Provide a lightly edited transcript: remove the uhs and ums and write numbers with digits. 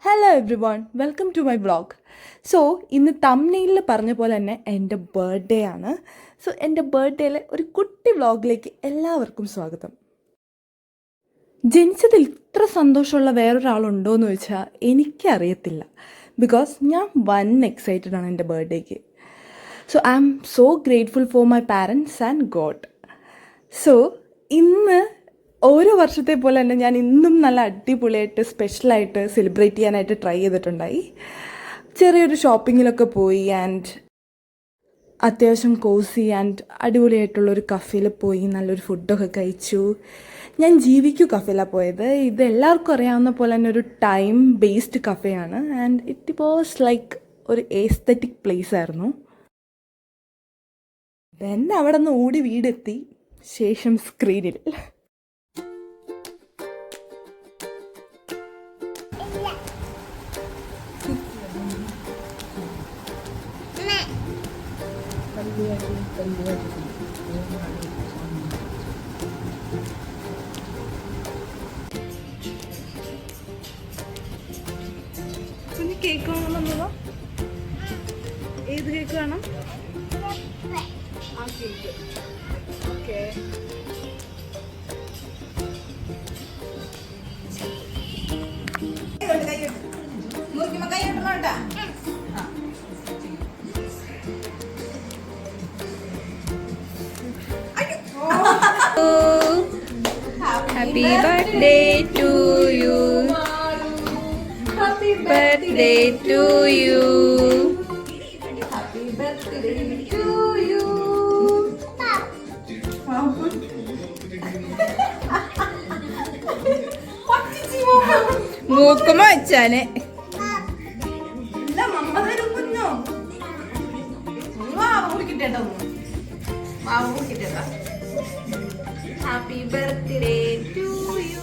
Hello everyone, welcome to my vlog. So ഇന്ന് തംബ്നെയിലിൽ പറഞ്ഞ പോലെ തന്നെ എൻ്റെ ബർത്ത്ഡേ ആണ്. സോ എൻ്റെ ബർത്ത്ഡേയിലെ ഒരു കുട്ടി വ്ളോഗിലേക്ക് എല്ലാവർക്കും സ്വാഗതം. ജനിച്ചതിൽ ഇത്ര സന്തോഷമുള്ള വേറൊരാളുണ്ടോ എന്ന് ചോദിച്ചാൽ എനിക്കറിയത്തില്ല. ബിക്കോസ് ഞാൻ എക്സൈറ്റഡ് ആണ് എൻ്റെ ബർത്ത്ഡേക്ക്. So I am so grateful for my parents and God. So ഇന്ന് ഓരോ വർഷത്തെ പോലെ തന്നെ ഞാൻ ഇന്നും നല്ല അടിപൊളിയായിട്ട് സ്പെഷ്യലായിട്ട് സെലിബ്രേറ്റ് ചെയ്യാനായിട്ട് ട്രൈ ചെയ്തിട്ടുണ്ടായി. ചെറിയൊരു ഷോപ്പിങ്ങിലൊക്കെ പോയി ആൻഡ് അത്യാവശ്യം കോസി ആൻഡ് അടിപൊളിയായിട്ടുള്ളൊരു കഫേയിൽ പോയി നല്ലൊരു ഫുഡൊക്കെ കഴിച്ചു. ഞാൻ ജീവിക്കൂ കഫേയിലാണ് പോയത്. ഇത് എല്ലാവർക്കും അറിയാവുന്ന പോലെ തന്നെ ഒരു ടൈം ബേസ്ഡ് കഫേയാണ് ആൻഡ് ഇറ്റ് വാസ് ലൈക്ക് ഒരു എസ്തെറ്റിക് പ്ലേസ് ആയിരുന്നു. ദെൻ അവിടെ നിന്ന് ഓടി വീടെത്തി, ശേഷം സ്ക്രീനിൽ കുഞ്ഞ് കേക്ക് വേണമെന്നോ? ഏത് കേക്ക് വേണം? ആ cake. Okay. Happy birthday to you. Happy birthday to you. Happy birthday to you. മൂക്കുമ വെച്ചാന് ഹാപ്പി ബർത്ത്ഡേ ടു യു.